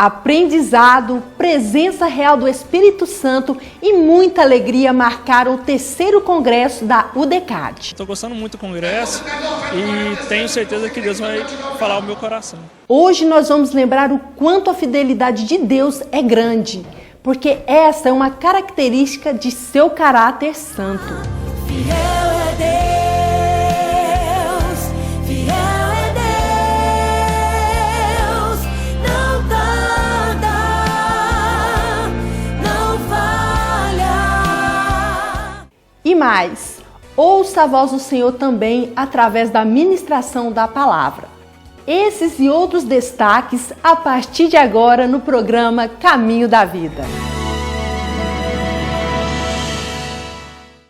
Aprendizado, presença real do Espírito Santo e muita alegria marcaram o 3º congresso da UDECAD. Estou gostando muito do congresso e tenho certeza que Deus vai falar ao meu coração. Hoje nós vamos lembrar o quanto a fidelidade de Deus é grande, porque essa é uma característica de seu caráter santo. Fiel é Deus, fiel é Deus, não tarda, não falha. E mais, ouça a voz do Senhor também através da ministração da palavra. Esses e outros destaques a partir de agora no programa Caminho da Vida.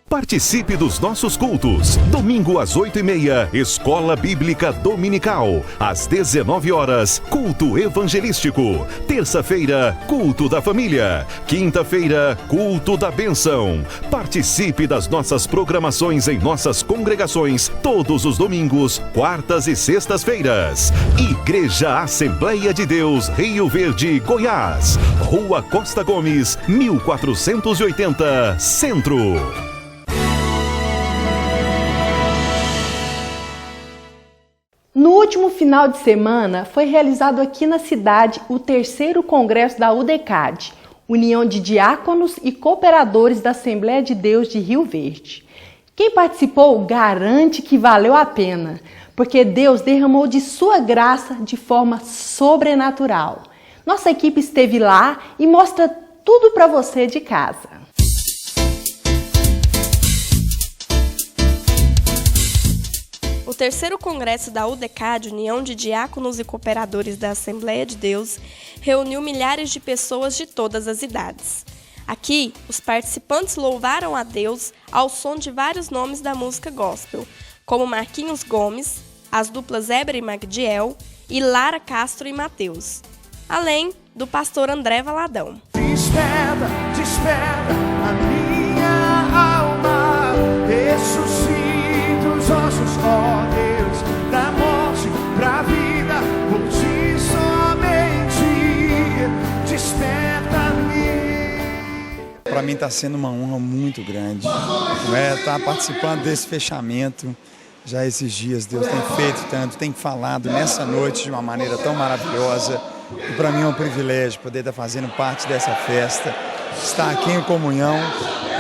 Participe dos nossos cultos. Domingo às 8h30, Escola Bíblica Dominical. Às 19 horas, culto evangelístico. Terça-feira, culto da família. Quinta-feira, culto da bênção. Participe das nossas programações em nossas congregações todos os domingos, quartas e sextas-feiras. Igreja Assembleia de Deus, Rio Verde, Goiás. Rua Costa Gomes, 1480, Centro. No último final de semana, foi realizado aqui na cidade o 3º Congresso da UDECAD, União de Diáconos e Cooperadores da Assembleia de Deus de Rio Verde. Quem participou garante que valeu a pena, porque Deus derramou de sua graça de forma sobrenatural. Nossa equipe esteve lá e mostra tudo para você de casa. O 3º Congresso da UDECAD, União de Diáconos e Cooperadores da Assembleia de Deus, reuniu milhares de pessoas de todas as idades. Aqui, os participantes louvaram a Deus ao som de vários nomes da música gospel, como Marquinhos Gomes, as duplas Éber e Magdiel e Lara Castro e Mateus, além do pastor André Valadão. Desperta, desperta a minha alma, ressuscita os ossos, ó Deus, da morte pra vida, por ti somente, desperta-me. Para mim está sendo uma honra muito grande, estar participando desse fechamento. Já esses dias Deus tem feito tanto, tem falado nessa noite de uma maneira tão maravilhosa. E para mim é um privilégio poder estar fazendo parte dessa festa, estar aqui em comunhão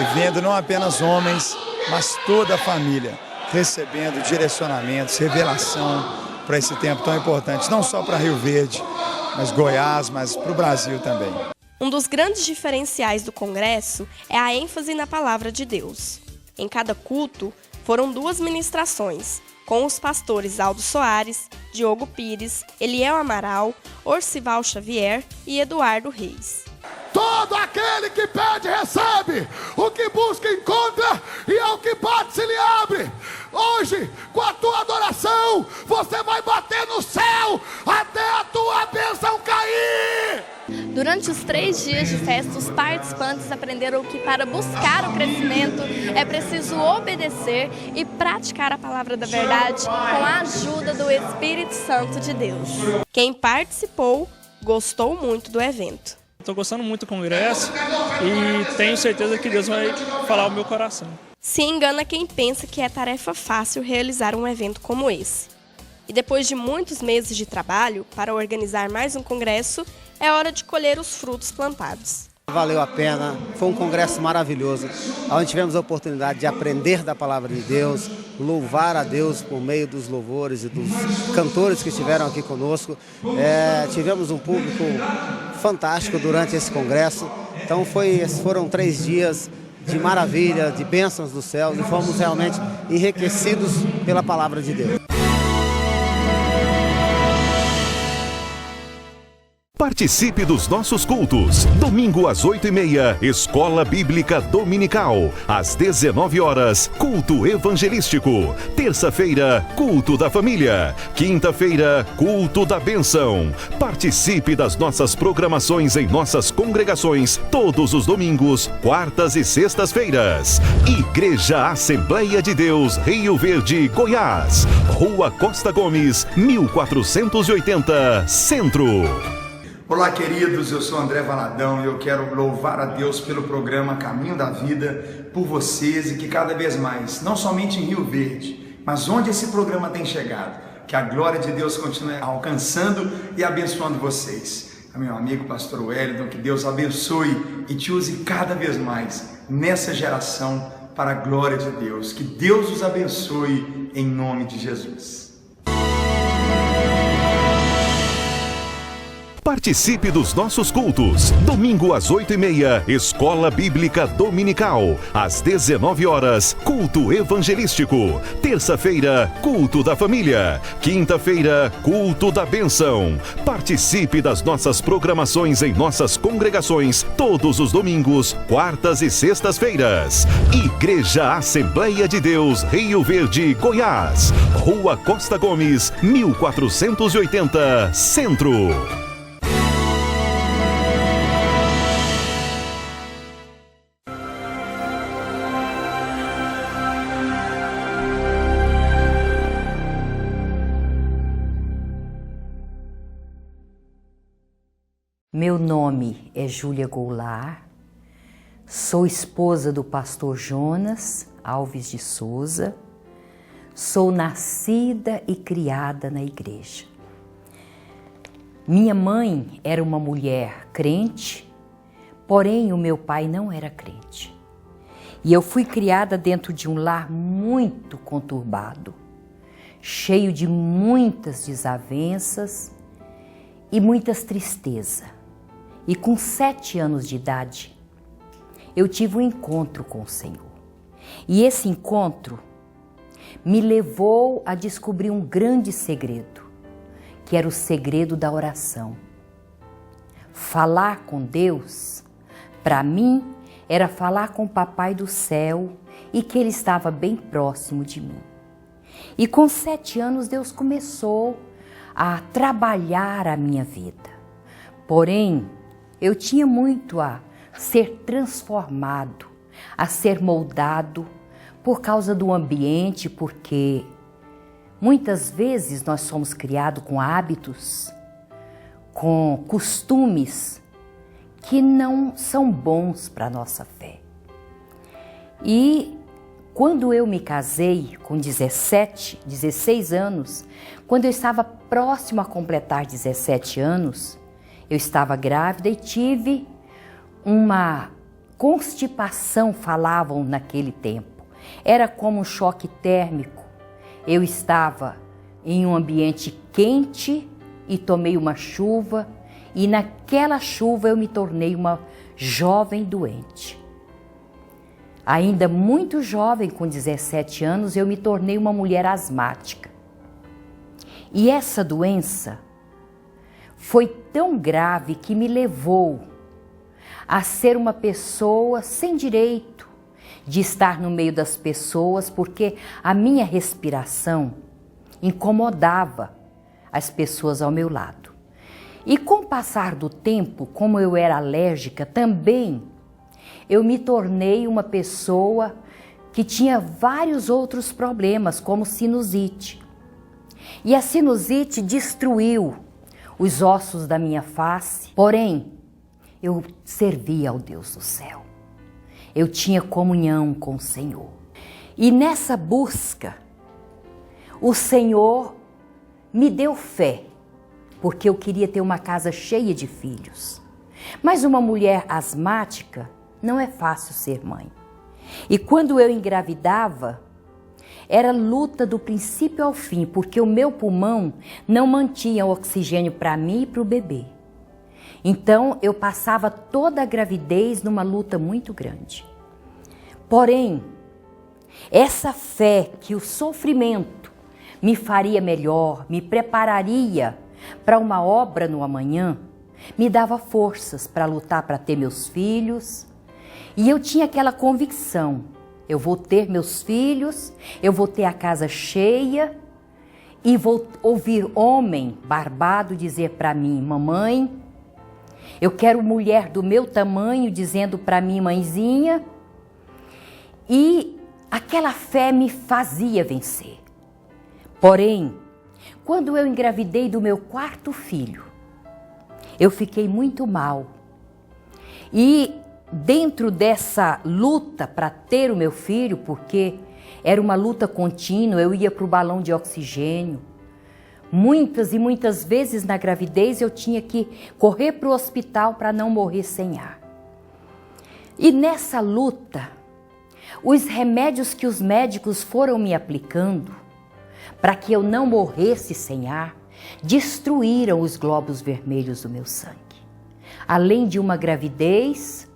e vendo não apenas homens, mas toda a família recebendo direcionamentos, revelação para esse tempo tão importante, não só para Rio Verde, mas Goiás, mas para o Brasil também. Um dos grandes diferenciais do Congresso é a ênfase na Palavra de Deus. Em cada culto, foram 2 ministrações, com os pastores Aldo Soares, Diogo Pires, Eliel Amaral, Orcival Xavier e Eduardo Reis. Todo aquele que pede, recebe. O que busca, encontra. E ao que bate, se lhe abre. Hoje, com a tua adoração, você vai bater no céu até a tua bênção cair. Durante os 3 dias de festa, os participantes aprenderam que para buscar o crescimento é preciso obedecer e praticar a palavra da verdade com a ajuda do Espírito Santo de Deus. Quem participou gostou muito do evento. Estou gostando muito do congresso e tenho certeza que Deus vai falar ao meu coração. Se engana quem pensa que é tarefa fácil realizar um evento como esse. E depois de muitos meses de trabalho para organizar mais um congresso, é hora de colher os frutos plantados. Valeu a pena, foi um congresso maravilhoso, onde tivemos a oportunidade de aprender da palavra de Deus, louvar a Deus por meio dos louvores e dos cantores que estiveram aqui conosco. Tivemos um público fantástico durante esse congresso, então foram 3 dias de maravilha, de bênçãos do céu, e fomos realmente enriquecidos pela palavra de Deus. Participe dos nossos cultos. Domingo às 8h30, Escola Bíblica Dominical. Às 19 horas, culto evangelístico. Terça-feira, culto da família. Quinta-feira, culto da bênção. Participe das nossas programações em nossas congregações todos os domingos, quartas e sextas-feiras. Igreja Assembleia de Deus, Rio Verde, Goiás. Rua Costa Gomes, 1480, Centro. Olá, queridos, eu sou André Valadão e eu quero louvar a Deus pelo programa Caminho da Vida, por vocês e que cada vez mais, não somente em Rio Verde, mas onde esse programa tem chegado, que a glória de Deus continue alcançando e abençoando vocês. Meu amigo pastor Wellington, que Deus abençoe e te use cada vez mais nessa geração para a glória de Deus. Que Deus os abençoe em nome de Jesus. Participe dos nossos cultos. Domingo às 8h30, Escola Bíblica Dominical. Às 19 horas, culto evangelístico. Terça-feira, culto da família. Quinta-feira, culto da bênção. Participe das nossas programações em nossas congregações todos os domingos, quartas e sextas-feiras. Igreja Assembleia de Deus, Rio Verde, Goiás. Rua Costa Gomes, 1480, Centro. Meu nome é Júlia Goulart, sou esposa do pastor Jonas Alves de Souza, sou nascida e criada na igreja. Minha mãe era uma mulher crente, porém o meu pai não era crente. E eu fui criada dentro de um lar muito conturbado, cheio de muitas desavenças e muitas tristezas. E com 7 anos de idade, eu tive um encontro com o Senhor. E esse encontro me levou a descobrir um grande segredo, que era o segredo da oração. Falar com Deus, para mim, era falar com o Papai do Céu e que Ele estava bem próximo de mim. E com 7 anos, Deus começou a trabalhar a minha vida. Porém, eu tinha muito a ser transformado, a ser moldado por causa do ambiente, porque muitas vezes nós somos criados com hábitos, com costumes que não são bons para a nossa fé. E quando eu me casei com 16 anos, quando eu estava próximo a completar 17 anos, eu estava grávida e tive uma constipação, falavam naquele tempo. Era como um choque térmico. Eu estava em um ambiente quente e tomei uma chuva, e naquela chuva eu me tornei uma jovem doente. Ainda muito jovem, com 17 anos, eu me tornei uma mulher asmática. E essa doença foi tão grave que me levou a ser uma pessoa sem direito de estar no meio das pessoas, porque a minha respiração incomodava as pessoas ao meu lado. E com o passar do tempo, como eu era alérgica também, eu me tornei uma pessoa que tinha vários outros problemas, como sinusite. E a sinusite destruiu os ossos da minha face, porém, eu servia ao Deus do céu. Eu tinha comunhão com o Senhor. E nessa busca, o Senhor me deu fé, porque eu queria ter uma casa cheia de filhos. Mas uma mulher asmática, não é fácil ser mãe. E quando eu engravidava, era luta do princípio ao fim, porque o meu pulmão não mantinha oxigênio para mim e para o bebê. Então, eu passava toda a gravidez numa luta muito grande. Porém, essa fé que o sofrimento me faria melhor, me prepararia para uma obra no amanhã, me dava forças para lutar para ter meus filhos. E eu tinha aquela convicção, eu vou ter meus filhos, eu vou ter a casa cheia e vou ouvir homem barbado dizer para mim, mamãe, eu quero mulher do meu tamanho dizendo para mim, mãezinha. E aquela fé me fazia vencer. Porém, quando eu engravidei do meu 4º filho, eu fiquei muito mal. E dentro dessa luta para ter o meu filho, porque era uma luta contínua, eu ia para o balão de oxigênio. Muitas e muitas vezes na gravidez eu tinha que correr para o hospital para não morrer sem ar. E nessa luta, os remédios que os médicos foram me aplicando para que eu não morresse sem ar, destruíram os glóbulos vermelhos do meu sangue. Além de uma gravidez,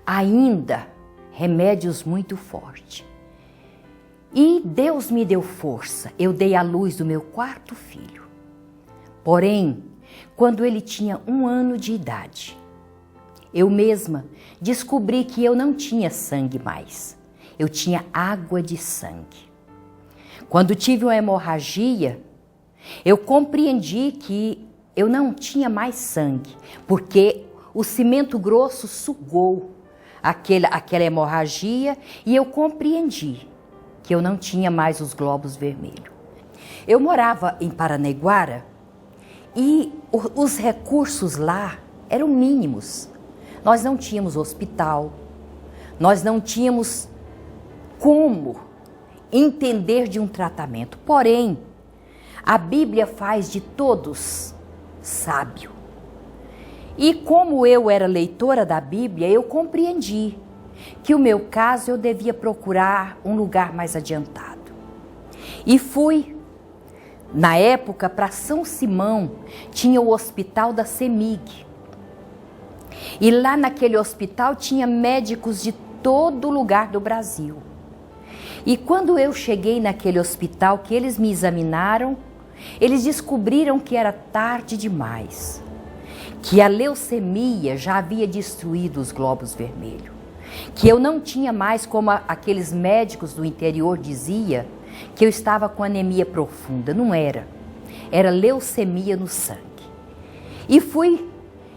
ainda remédios muito fortes. E Deus me deu força, eu dei à luz do meu quarto filho. Porém, quando ele tinha 1 ano de idade, eu mesma descobri que eu não tinha sangue mais, eu tinha água de sangue. Quando tive uma hemorragia, eu compreendi que eu não tinha mais sangue, porque o cimento grosso sugou aquela hemorragia e eu compreendi que eu não tinha mais os glóbulos vermelhos. Eu morava em Paranaiguara e os recursos lá eram mínimos. Nós não tínhamos hospital, nós não tínhamos como entender de um tratamento. Porém, a Bíblia faz de todos sábio. E como eu era leitora da Bíblia, eu compreendi que o meu caso eu devia procurar um lugar mais adiantado. E fui, na época, para São Simão, tinha o hospital da CEMIG. E lá naquele hospital tinha médicos de todo lugar do Brasil. E quando eu cheguei naquele hospital, que eles me examinaram, eles descobriram que era tarde demais, que a leucemia já havia destruído os glóbulos vermelhos, que eu não tinha mais, como aqueles médicos do interior diziam, que eu estava com anemia profunda. Não era. Era leucemia no sangue. E fui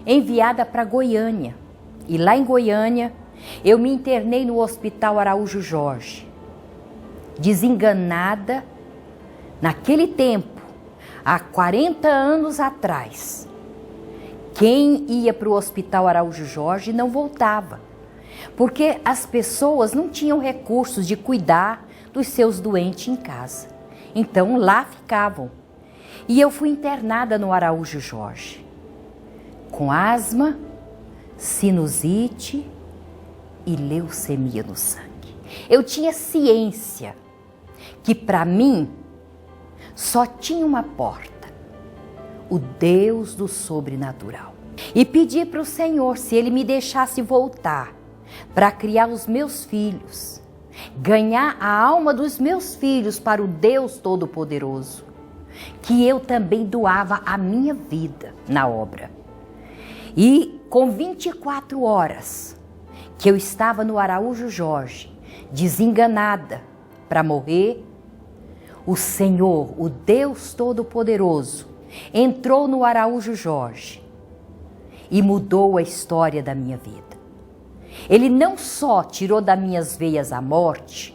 enviada para Goiânia. E lá em Goiânia, eu me internei no Hospital Araújo Jorge. Desenganada, naquele tempo, há 40 anos atrás, quem ia para o Hospital Araújo Jorge não voltava, porque as pessoas não tinham recursos de cuidar dos seus doentes em casa. Então lá ficavam. E eu fui internada no Araújo Jorge, com asma, sinusite e leucemia no sangue. Eu tinha ciência que para mim só tinha uma porta, o Deus do sobrenatural. E pedi para o Senhor se Ele me deixasse voltar para criar os meus filhos, ganhar a alma dos meus filhos para o Deus Todo-Poderoso, que eu também doava a minha vida na obra. E com 24 horas que eu estava no Araújo Jorge, desenganada para morrer, o Senhor, o Deus Todo-Poderoso, entrou no Araújo Jorge e mudou a história da minha vida. Ele não só tirou das minhas veias a morte,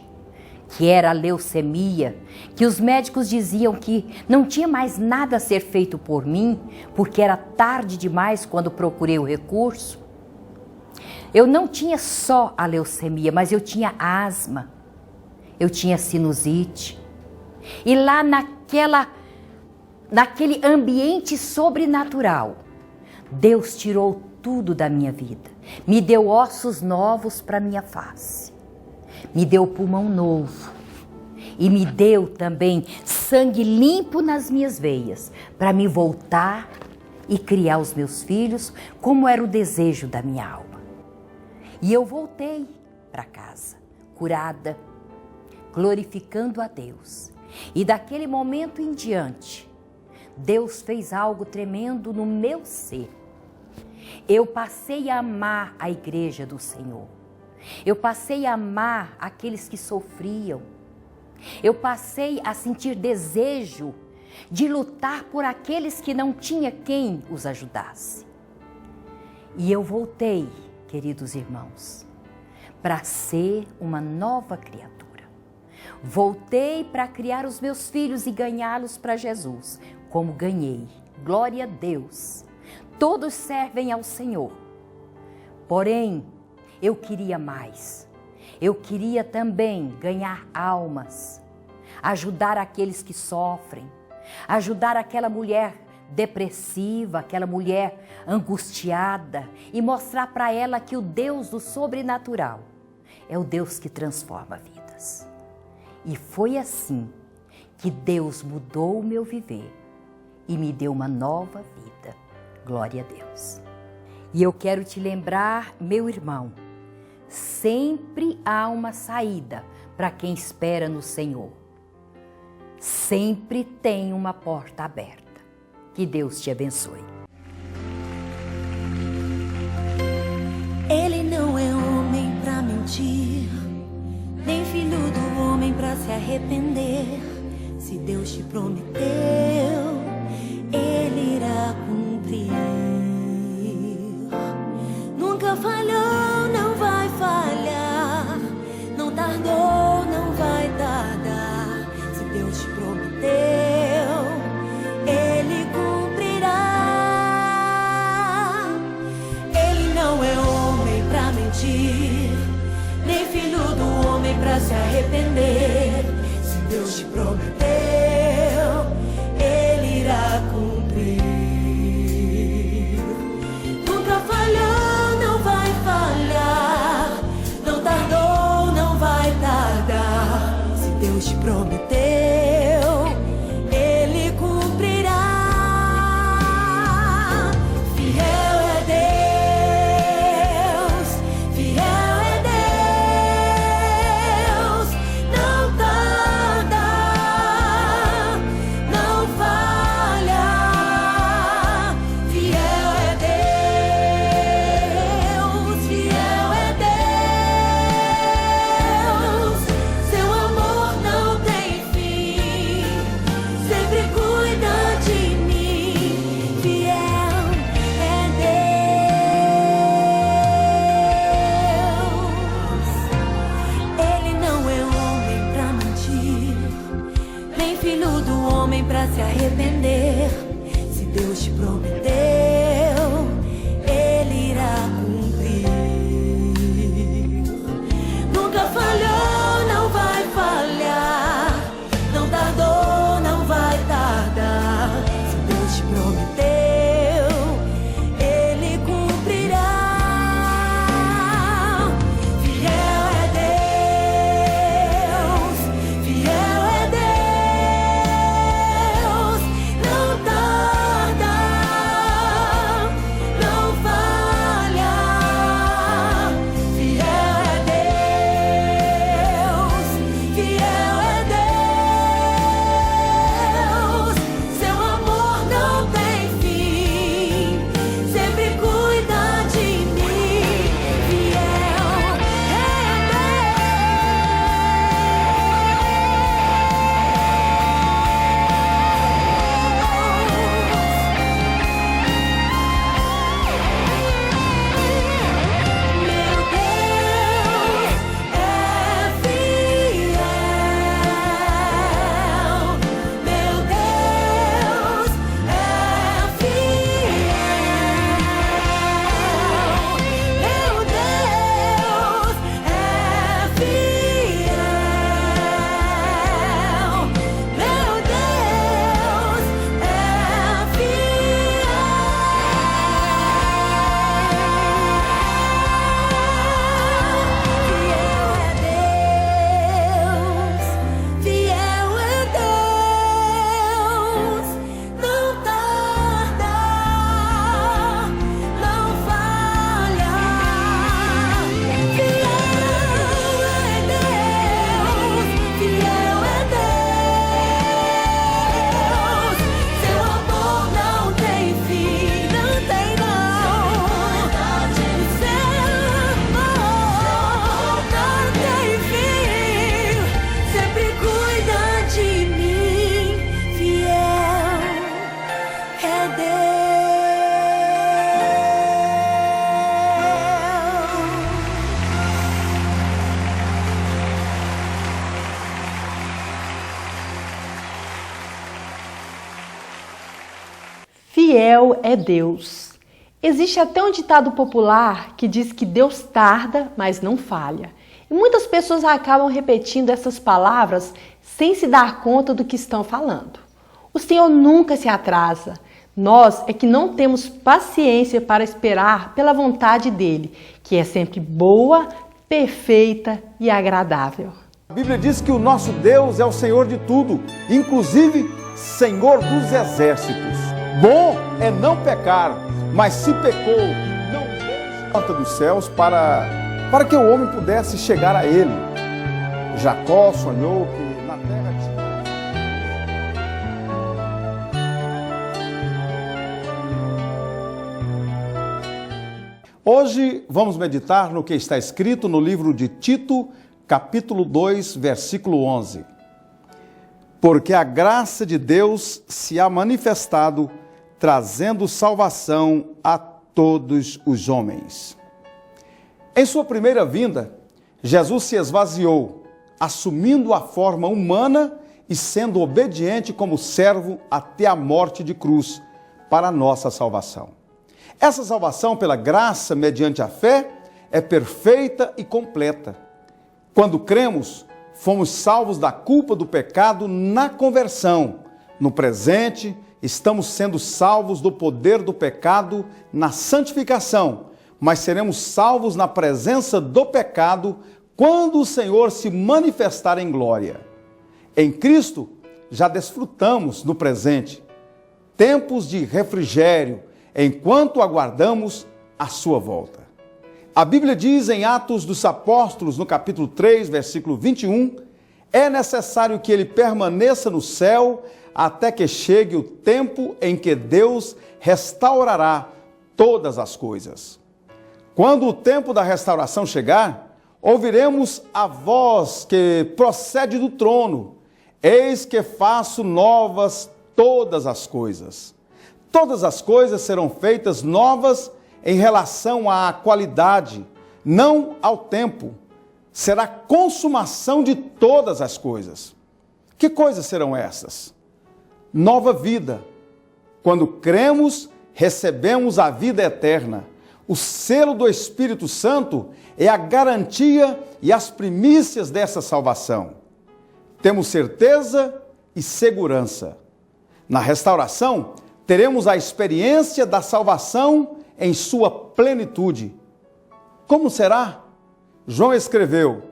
que era a leucemia, que os médicos diziam que não tinha mais nada a ser feito por mim, porque era tarde demais quando procurei o recurso. Eu não tinha só a leucemia, mas eu tinha asma, eu tinha sinusite. E lá naquele ambiente sobrenatural, Deus tirou tudo da minha vida. Me deu ossos novos para minha face. Me deu pulmão novo. E me deu também sangue limpo nas minhas veias, para me voltar e criar os meus filhos, como era o desejo da minha alma. E eu voltei para casa, curada, glorificando a Deus. E daquele momento em diante, Deus fez algo tremendo no meu ser. Eu passei a amar a igreja do Senhor. Eu passei a amar aqueles que sofriam. Eu passei a sentir desejo de lutar por aqueles que não tinha quem os ajudasse. E eu voltei, queridos irmãos, para ser uma nova criatura. Voltei para criar os meus filhos e ganhá-los para Jesus, como ganhei. Glória a Deus. todos servem ao Senhor. Porém, eu queria mais. Eu queria também ganhar almas, ajudar aqueles que sofrem, ajudar aquela mulher depressiva, aquela mulher angustiada e mostrar para ela que o Deus do sobrenatural é o Deus que transforma vidas. E foi assim que Deus mudou o meu viver e me deu uma nova vida. Glória a Deus. E eu quero te lembrar, meu irmão, sempre há uma saída para quem espera no Senhor. Sempre tem uma porta aberta. Que Deus te abençoe. Ele não é homem pra mentir, nem filho do homem pra se arrepender. Se Deus te prometeu, Ele irá cumprir. Nunca falhou, não vai falhar. Não tardou, não vai tardar. Se Deus te prometeu, Ele cumprirá. Ele não é homem pra mentir, nem filho do homem pra se arrepender. Se Deus te prometeu, Ele irá cumprir. Nunca falhou, não vai falhar. Não tardou, não vai tardar. Se Deus te prometeu, Ele cumprirá. Fiel é Deus, fiel é Deus. Não tarda, não falha. Fiel é Deus, fiel é Deus. Seu amor não tem fim, sempre cuida de mim. Fiel é Deus. Ele não é homem pra mentir, nem filho do homem pra se arrepender. Se Deus te prometeu, Ele irá cumprir. Nunca falhou, não vai falhar. Não tardou, não vai tardar. Se Deus te prometeu, Ele cumprirá. Fiel é Deus, fiel é Deus. Não tarda, não falha. Fiel é Deus, fiel é Deus. Seu amor não tem fim, sempre cuida de mim. Fiel é Meu Deus é fiel. Meu Deus é fiel. Meu Deus é fiel. Meu Deus é fiel é Deus, não tarda, não falha. Fiel é Deus, fiel é Deus. Seu amor não tem fim, não tem não. Seu amor não tem fim, sempre cuida de mim. Fiel é Fiel é Deus. Existe até um ditado popular que diz que Deus tarda, mas não falha. E muitas pessoas acabam repetindo essas palavras sem se dar conta do que estão falando. O Senhor nunca se atrasa. Nós é que não temos paciência para esperar pela vontade dele, que é sempre boa, perfeita e agradável. A Bíblia diz que o nosso Deus é o Senhor de tudo, inclusive Senhor dos exércitos. Bom é não pecar, mas se pecou, não deixe a porta dos céus para que o homem pudesse chegar a ele. Jacó sonhou que na terra tinha... Hoje vamos meditar no que está escrito no livro de Tito, capítulo 2, versículo 11. Porque a graça de Deus se há manifestado, trazendo salvação a todos os homens. Em sua primeira vinda, Jesus se esvaziou, assumindo a forma humana e sendo obediente como servo até a morte de cruz, para a nossa salvação. Essa salvação pela graça mediante a fé é perfeita e completa. Quando cremos, fomos salvos da culpa do pecado na conversão. No presente, estamos sendo salvos do poder do pecado na santificação, mas seremos salvos na presença do pecado quando o Senhor se manifestar em glória. Em Cristo, já desfrutamos no presente tempos de refrigério, enquanto aguardamos a sua volta. A Bíblia diz em Atos dos Apóstolos, no capítulo 3, versículo 21, é necessário que ele permaneça no céu até que chegue o tempo em que Deus restaurará todas as coisas. Quando o tempo da restauração chegar, ouviremos a voz que procede do trono: eis que faço novas todas as coisas. Todas as coisas serão feitas novas em relação à qualidade, não ao tempo. Será consumação de todas as coisas. Que coisas serão essas? Nova vida. Quando cremos, recebemos a vida eterna. O selo do Espírito Santo é a garantia e as primícias dessa salvação. Temos certeza e segurança. Na restauração, teremos a experiência da salvação em sua plenitude. Como será? João escreveu: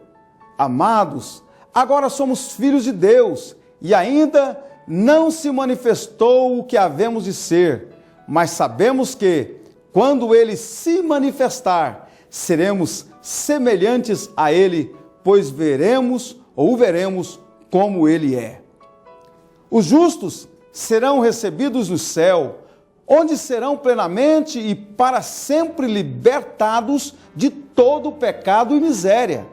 amados, agora somos filhos de Deus e ainda não se manifestou o que havemos de ser, mas sabemos que, quando ele se manifestar, seremos semelhantes a ele, pois veremos ou o veremos como ele é. Os justos serão recebidos no céu, onde serão plenamente e para sempre libertados de todo o pecado e miséria,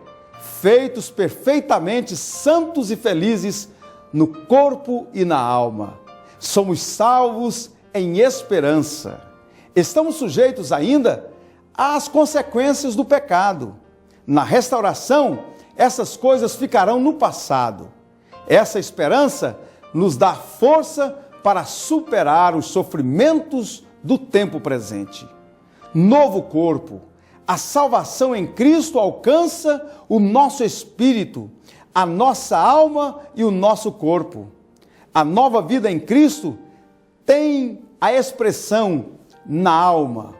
feitos perfeitamente santos e felizes no corpo e na alma. Somos salvos em esperança. Estamos sujeitos ainda às consequências do pecado. Na restauração, essas coisas ficarão no passado. Essa esperança nos dá força para superar os sofrimentos do tempo presente. Novo corpo. A salvação em Cristo alcança o nosso espírito, a nossa alma e o nosso corpo. A nova vida em Cristo tem a expressão na alma,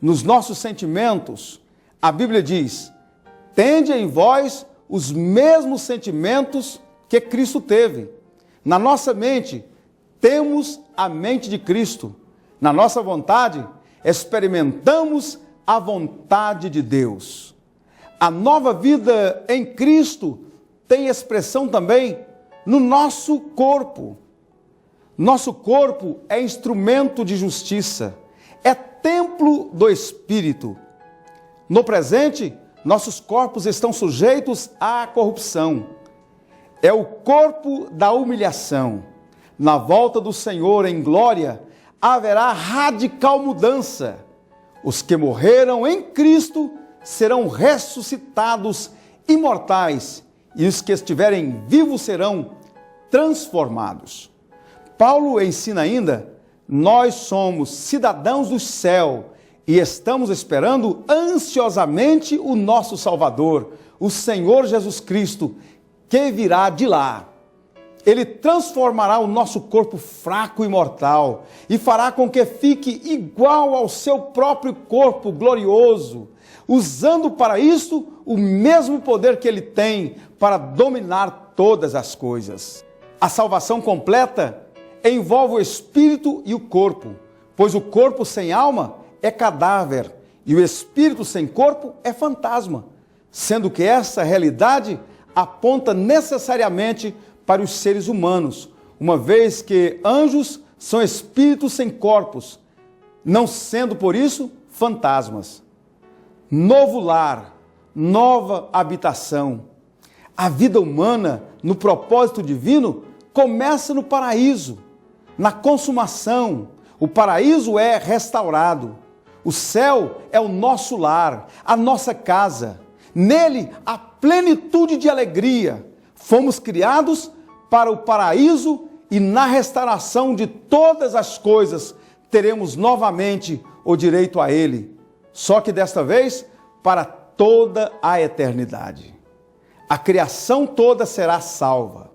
nos nossos sentimentos. A Bíblia diz: tende em vós os mesmos sentimentos que Cristo teve. Na nossa mente, temos a mente de Cristo. Na nossa vontade, experimentamos a vontade de Deus. A nova vida em Cristo tem expressão também no nosso corpo. Nosso corpo é instrumento de justiça, é templo do Espírito. No presente, nossos corpos estão sujeitos à corrupção. É o corpo da humilhação. Na volta do Senhor em glória, haverá radical mudança. Os que morreram em Cristo serão ressuscitados imortais, e os que estiverem vivos serão transformados. Paulo ensina ainda: nós somos cidadãos do céu, e estamos esperando ansiosamente o nosso Salvador, o Senhor Jesus Cristo, que virá de lá. Ele transformará o nosso corpo fraco e mortal e fará com que fique igual ao seu próprio corpo glorioso, usando para isso o mesmo poder que ele tem para dominar todas as coisas. A salvação completa envolve o espírito e o corpo, pois o corpo sem alma é cadáver e o espírito sem corpo é fantasma, sendo que essa realidade aponta necessariamente para os seres humanos, uma vez que anjos são espíritos sem corpos, não sendo por isso fantasmas. Novo lar, nova habitação. A vida humana, no propósito divino, começa no paraíso, na consumação. O paraíso é restaurado. O céu é o nosso lar, a nossa casa. Nele, a plenitude de alegria. Fomos criados para o paraíso e na restauração de todas as coisas teremos novamente o direito a ele. Só que desta vez, para toda a eternidade. A criação toda será salva.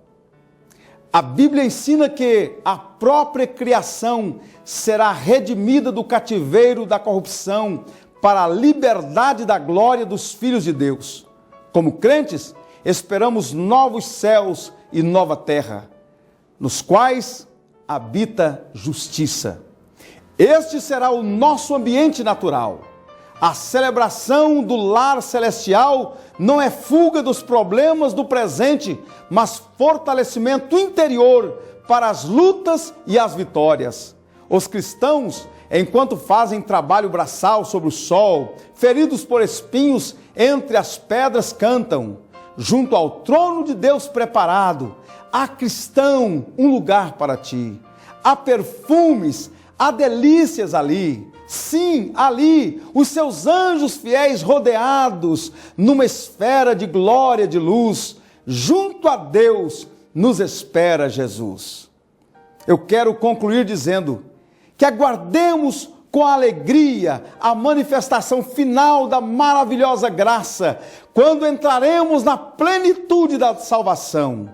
A Bíblia ensina que a própria criação será redimida do cativeiro da corrupção para a liberdade da glória dos filhos de Deus. Como crentes, esperamos novos céus e nova terra, nos quais habita justiça. Este será o nosso ambiente natural. A celebração do lar celestial não é fuga dos problemas do presente, mas fortalecimento interior para as lutas e as vitórias. Os cristãos, enquanto fazem trabalho braçal sobre o sol, feridos por espinhos entre as pedras, cantam: junto ao trono de Deus preparado, há, cristão, um lugar para ti. Há perfumes, há delícias ali. Sim, ali, os seus anjos fiéis rodeados numa esfera de glória, de luz, junto a Deus nos espera Jesus. Eu quero concluir dizendo que aguardemos com alegria a manifestação final da maravilhosa graça, quando entraremos na plenitude da salvação.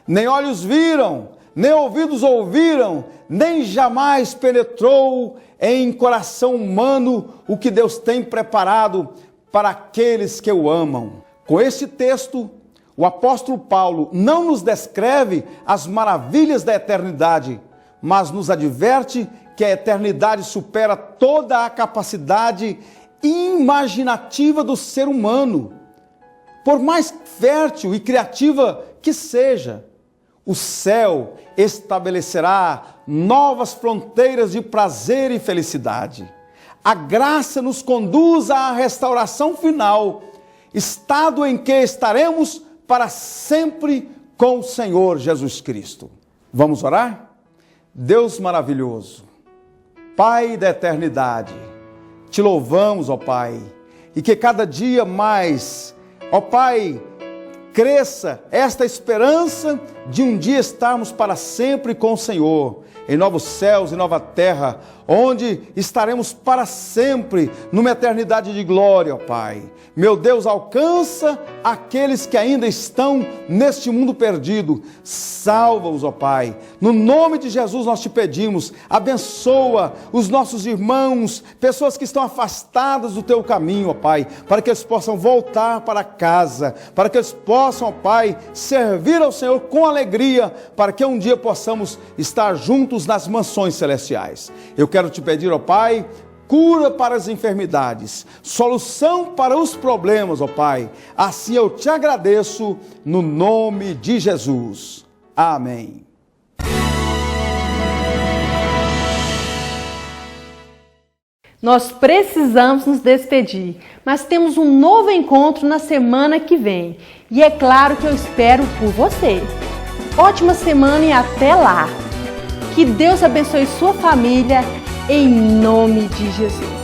Nem olhos viram, nem ouvidos ouviram, nem jamais penetrou em coração humano o que Deus tem preparado para aqueles que o amam. Com este texto, o apóstolo Paulo não nos descreve as maravilhas da eternidade, mas nos adverte que a eternidade supera toda a capacidade imaginativa do ser humano. Por mais fértil e criativa que seja, o céu estabelecerá novas fronteiras de prazer e felicidade. A graça nos conduz à restauração final, estado em que estaremos para sempre com o Senhor Jesus Cristo. Vamos orar? Deus maravilhoso, Pai da eternidade, te louvamos, ó Pai, e que cada dia mais, ó Pai, cresça esta esperança de um dia estarmos para sempre com o Senhor, em novos céus e nova terra, onde estaremos para sempre, numa eternidade de glória, ó Pai. Meu Deus, alcança aqueles que ainda estão neste mundo perdido. Salva-os, ó Pai. No nome de Jesus nós te pedimos, abençoa os nossos irmãos, pessoas que estão afastadas do teu caminho, ó Pai, para que eles possam voltar para casa, para que eles possam, ó Pai, servir ao Senhor com alegria, para que um dia possamos estar juntos nas mansões celestiais. Eu quero te pedir, ó Pai, cura para as enfermidades, solução para os problemas, ó Pai. Assim eu te agradeço, no nome de Jesus. Amém. Nós precisamos nos despedir, mas temos um novo encontro na semana que vem. E é claro que eu espero por você. Ótima semana e até lá! Que Deus abençoe sua família, em nome de Jesus.